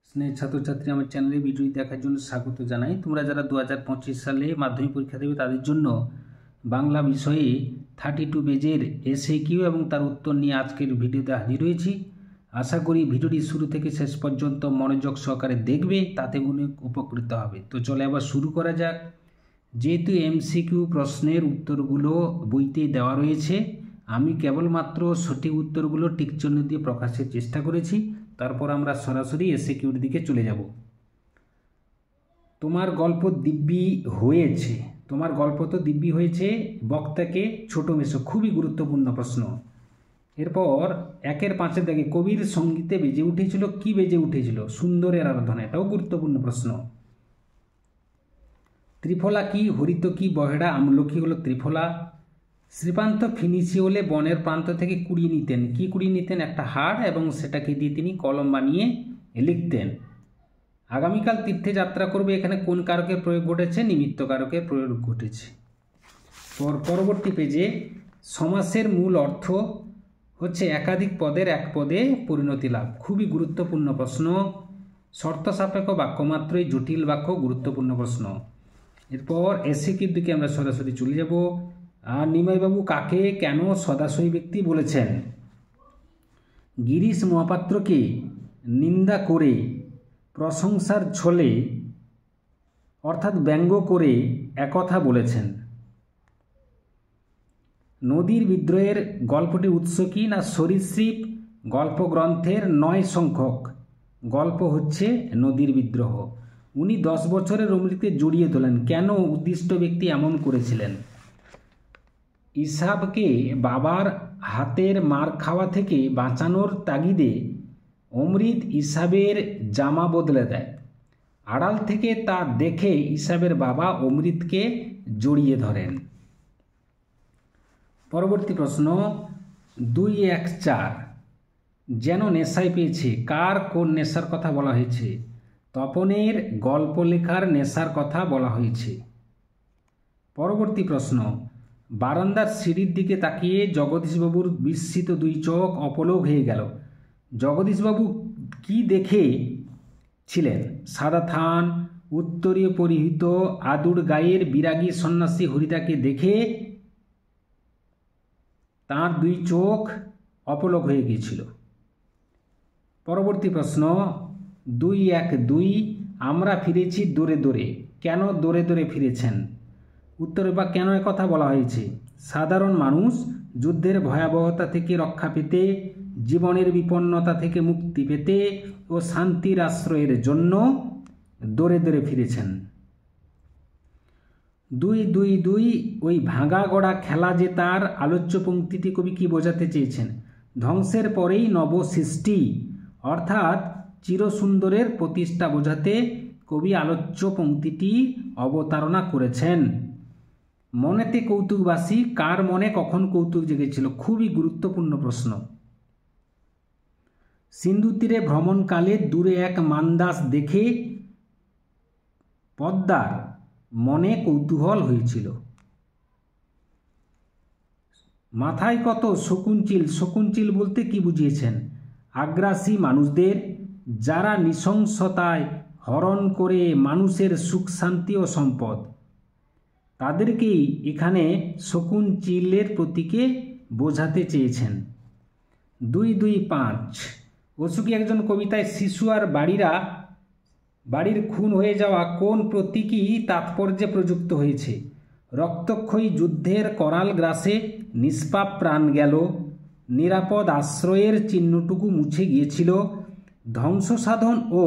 স্নেহ ছাত্রছাত্রী, আমার চ্যানেলে ভিডিও দেখার জন্য স্বাগত জানাই। তোমরা যারা 2025 সালে মাধ্যমিক পরীক্ষা দেবে তাদের জন্য বাংলা বিষয়ে 32 পেজের এসএকিউ এবং তার উত্তর নিয়ে আজকের ভিডিওতে হাজির হয়েছি। আশা করি ভিডিওটি শুরু থেকে শেষ পর্যন্ত মনোযোগ সহকারে দেখবে, তাতে অনেক উপকৃত হবে। তো চলে আবার শুরু করা যাক। যেহেতু এমসিকিউ প্রশ্নের উত্তরগুলো বইতে দেওয়া রয়েছে, আমি কেবলমাত্র সঠিক উত্তরগুলো টিকচিহ্ন দিয়ে প্রকাশের চেষ্টা করেছি। তারপর আমরা সরাসরি এসএকিউর দিকে চলে যাব। তোমার গল্প দিব্যি হয়েছে। তোমার গল্প তো দিব্যি হয়েছে, বক্তাকে ছোট মেশো, খুবই গুরুত্বপূর্ণ প্রশ্ন। এরপর 1-5 দেখে কবির সঙ্গীতে বেজে উঠেছিল, কি বেজে উঠেছিল? সুন্দরের আরাধনা, এটাও গুরুত্বপূর্ণ প্রশ্ন। ত্রিফলা কি? হরিত কি? বহেড়া আমলকি হলো ত্রিফলা। শ্রীপান্ত ফিনিশি হলে বনের প্রান্ত থেকে কুড়িয়ে নিতেন। কি কুড়িয়ে নিতেন? একটা হাড়, এবং সেটাকে দিয়ে তিনি কলম বানিয়ে লিখতেন। আগামীকাল তীর্থে যাত্রা করবে, এখানে কোন কারকের প্রয়োগ ঘটেছে? নিমিত্ত কারকের প্রয়োগ ঘটেছে। পরবর্তী পেজে সমাসের মূল অর্থ হচ্ছে একাধিক পদের এক পদে পরিণতি লাভ। খুবই গুরুত্বপূর্ণ প্রশ্ন। শর্ত সাপেক্ষ বাক্য মাত্রই জটিল বাক্য, গুরুত্বপূর্ণ প্রশ্ন। এরপর এসএকিউর দিকে আমরা সরাসরি চলে যাব। আর নিমাইবাবু কাকে কেন সদাশয়ী ব্যক্তি বলেছেন? গিরিশ মহাপাত্রকে নিন্দা করে, প্রশংসার ছলে অর্থাৎ ব্যঙ্গ করে একথা বলেছেন। নদীর বিদ্রোহের গল্পটির উৎস কি? না সরীসৃপ গল্পগ্রন্থের 9 সংখ্যক গল্প হচ্ছে নদীর বিদ্রোহ। উনি 10 বছরের অমৃতকে জড়িয়ে তোলেন। কেন উদ্দিষ্ট ব্যক্তি এমন করেছিলেন? ইসাবকে বাবার হাতের মার খাওয়া থেকে বাঁচানোর তাগিদে অমৃত ইসাবের জামা বদলে দেয়। আড়াল থেকে তা দেখে ইসাবের বাবা অমৃতকে জড়িয়ে ধরেন। পরবর্তী প্রশ্ন 2-1-4 যেন নেশায় পেয়েছে, কার কোন নেশার কথা বলা হয়েছে? তপনের গল্প লেখার নেশার কথা বলা হয়েছে। পরবর্তী প্রশ্ন বারান্দার সিঁড়ির দিকে তাকিয়ে জগদীশবাবুর বিস্মিত 2 চোখ অপলক হয়ে গেল। জগদীশবাবু কি দেখে ছিলেন? সাদা থান, উত্তরীয় পরিহিত আদুর গায়ের বিরাগী সন্ন্যাসী হরিদাকে দেখে তাঁর 2 চোখ অপলক হয়ে গিয়েছিল। পরবর্তী প্রশ্ন 2-1-2 আমরা ফিরেছি দূরে দূরে। কেন দূরে দূরে ফিরেছেন? উত্তরে বা কেন কথা বলা হয়েছে? সাধারণ মানুষ যুদ্ধের ভয়াবহতা থেকে রক্ষা পেতে, জীবনের বিপন্নতা থেকে মুক্তি পেতে ও শান্তির আশ্রয়ের জন্য দূরে দূরে ফিরেছেন। 2-2-2 ওই ভাঙা গড়া খেলা যে তার আলোচ্য পংক্তিটি কবি কি বোঝাতে চেয়েছেন? ধ্বংসের পরেই নবসৃষ্টি অর্থাৎ চিরসুন্দরের প্রতিষ্ঠা বোঝাতে কবি আলোচ্য পংক্তিটি অবতারণা করেছেন। মনেতে কৌতুকবাসী, কার মনে কখন কৌতুক জেগেছিল? খুবই গুরুত্বপূর্ণ প্রশ্ন। সিন্ধু তীরে ভ্রমণকালে দূরে এক মান্দাস দেখে পদ্মার মনে কৌতূহল হয়েছিল। মাথায় কত শকুনচিল, শকুনচিল বলতে কি বুঝিয়েছেন? আগ্রাসী মানুষদের, যারা নৃশংসতায় হরণ করে মানুষের সুখ শান্তি ও সম্পদ, তাদেরকেই এখানে শকুনচিলের প্রতীকে বোঝাতে চেয়েছেন। 2-2-5 অসুখী একজন কবিতায় শিশু আর বাড়ির খুন হয়ে যাওয়া কোন প্রতীকী তাৎপর্যে প্রযুক্ত হয়েছে? রক্তক্ষয়ী যুদ্ধের করাল গ্রাসে নিষ্পাপ প্রাণ গেল, নিরাপদ আশ্রয়ের চিহ্নটুকু মুছে গিয়েছিল, ধ্বংস সাধন ও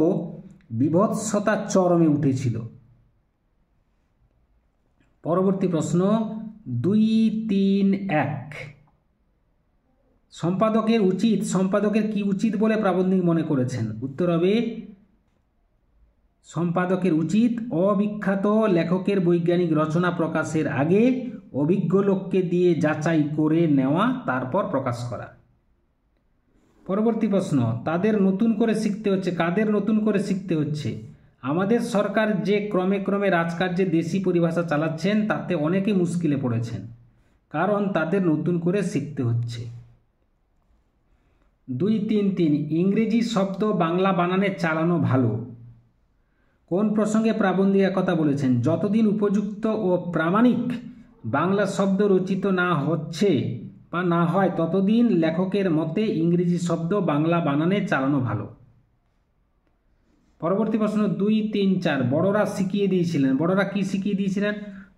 বিভৎসতা চরমে উঠেছিল। পরবর্তী প্রশ্ন 2-3-1 সম্পাদকের কি উচিত বলে প্রাবন্ধিক মনে করেছেন? উত্তর হবে সম্পাদকের উচিত অবিখ্যাত লেখকের বৈজ্ঞানিক রচনা প্রকাশের আগে অভিজ্ঞ লোককে দিয়ে যাচাই করে নেওয়া, তারপর প্রকাশ করা। পরবর্তী প্রশ্ন তাদের নতুন করে শিখতে হচ্ছে। কাদের নতুন করে শিখতে হচ্ছে? আমাদের সরকার যে ক্রমে ক্রমে রাজকার্যে দেশি পরিভাষা চালাচ্ছেন, তাতে অনেকে মুশকিলে পড়েছেন, কারণ তাদের নতুন করে শিখতে হচ্ছে। 2-3-3 ইংরেজি শব্দ বাংলা বানানে চালানো ভালো। কোন প্রসঙ্গে প্রাবন্ধিক একথা বলেছেন? যতদিন উপযুক্ত ও প্রামাণিক বাংলা শব্দ রচিত না হচ্ছে বা না হয় ততদিন লেখকের মতে ইংরেজি শব্দ বাংলা বানানে চালানো ভালো। পরবর্তী প্রশ্ন 2-3-4 বড়রা শিখিয়ে দিয়েছিলেন। বড়রা কি শিখিয়ে দিয়েছিলেন?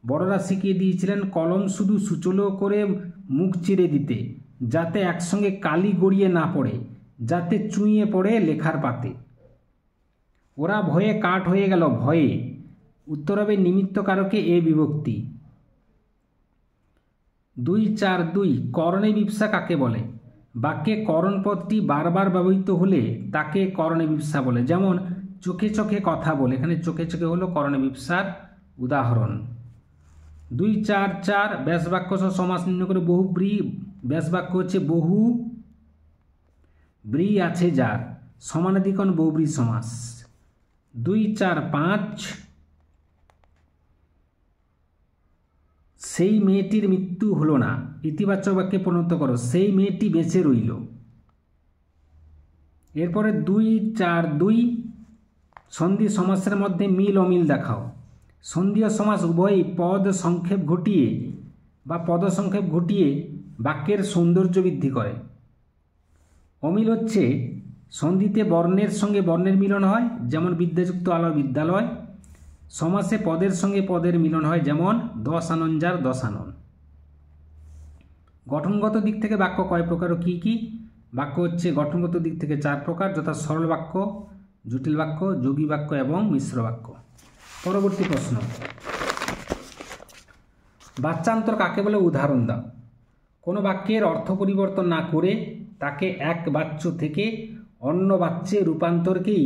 বড়রা শিখিয়ে দিয়েছিলেন কলম শুধু সুচলো করে মুখ চিরে দিতে, যাতে একসঙ্গে কালি গড়িয়ে না পড়ে, যাতে চুঁইয়ে পড়ে লেখার পাতে। ওরা ভয়ে কাঠ হয়ে গেল ভয়ে, উত্তর হবে নিমিত্ত কারকে এ বিভক্তি। 2-4-2 করণে বিপ্সা কাকে বলে? বাক্যে করণ পদটি বারবার ব্যবহৃত হলে তাকে করণে বিপ্সা বলে। যেমন চোখে চোখে কথা বলে, এখানে চোখে চোখে হলো করণে বিপ্সার উদাহরণ। 2-4-4 ব্যাসবাক্য সহ সমাস নির্ণয় করে বহুব্রী। ব্যাসবাক্য হচ্ছে বহু ব্রী আছে যার, সমানাধিকরণ বহুব্রী সমাস। 2-4-5 সেই মেয়েটির মৃত্যু হলো না, ইতিবাচক বাক্যে পরিণত করো, সেই মেয়েটি বেঁচে রইল। এরপরে 2-4-2 সন্ধি সমাসের মধ্যে মিল অমিল দেখাও। সন্ধিও সমাস উভয়ই পদ সংক্ষেপ ঘটিয়ে বা পদসংক্ষেপ ঘটিয়ে বাক্যের সৌন্দর্য বৃদ্ধি করে। অমিল হচ্ছে সন্ধিতে বর্ণের সঙ্গে বর্ণের মিলন হয়, যেমন বিদ্যাযুক্ত আলো বিদ্যালয়। সমাসে পদের সঙ্গে পদের মিলন হয়, যেমন দশ আনন যার দশ আনন। গঠনগত দিক থেকে বাক্য কয় প্রকার ও কী কী? বাক্য হচ্ছে গঠনগত দিক থেকে 4 প্রকার, যথা সরল বাক্য, জটিল বাক্য, যোগী বাক্য এবং মিশ্র বাক্য। পরবর্তী প্রশ্ন, বাচ্যান্তর কাকে বলে? উদাহরণ দাও। কোনো বাক্যের অর্থ পরিবর্তন না করে তাকে এক বাচ্য থেকে অন্য বাচ্যে রূপান্তরকেই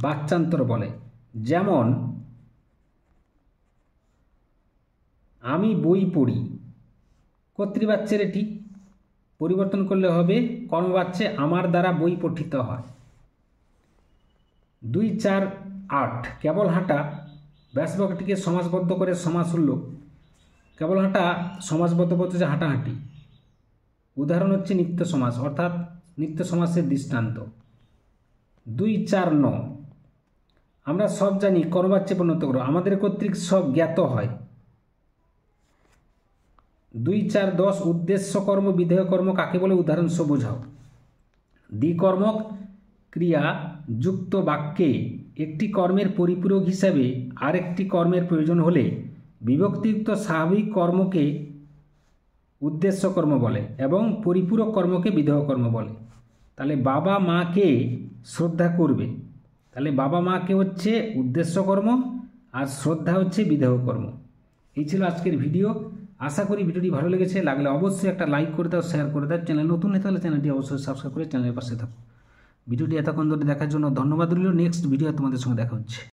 বাচ্যান্তর বলে। যেমন আমি বই পড়ি, কর্তৃবাচ্যের এটি পরিবর্তন করলে হবে কর্মবাচ্যে আমার দ্বারা বই পঠিত হয়। 2-4-8 কেবল হাঁটা ব্যাসবাক্যটিকে সমাসবদ্ধ করে সমাস হল কেবল হাঁটা সমাসবদ্ধ করতে হচ্ছে হাঁটাহাঁটি। উদাহরণ হচ্ছে নিত্য সমাস, অর্থাৎ নিত্য সমাসের দৃষ্টান্ত। 2-4-9 আমরা সব জানি কর্মবাচ্যে পরিণত করো, আমাদের কর্তৃক সব জ্ঞাত হয়। 2-4-10 উদ্দেশ্য কর্ম বিধেয় কর্ম কাকে বলে? উদাহরণ সহ বোঝাও। দ্বিকর্মক ক্রিয়া যুক্ত বাক্যে একটি কর্মের পরিপূরক হিসাবে আরেকটি কর্মের প্রয়োজন হলে বিভক্তিযুক্ত স্বাভাবিক কর্মকে উদ্দেশ্য কর্ম বলে এবং পরিপূরক কর্মকে বিধেয় কর্ম বলে। তাহলে বাবা মাকে শ্রদ্ধা করবে, তাহলে বাবা মাকে হচ্ছে উদ্দেশ্য কর্ম আর শ্রদ্ধা হচ্ছে বিধেয় কর্ম। এই ছিল আজকের ভিডিও। আশা করি ভিডিওটি ভালো লেগেছে, লাগলে অবশ্যই একটা লাইক করে দাও, শেয়ার করে দাও। চ্যানেল নতুন হয়ে থাকলে চ্যানেলটি অবশ্যই সাবস্ক্রাইব করে চ্যানেলের পাশে থাকো। ভিডিওটি এতক্ষণ ধরে দেখার জন্য ধন্যবাদ রইল। নেক্সট ভিডিও তোমাদের সঙ্গে দেখা হচ্ছে।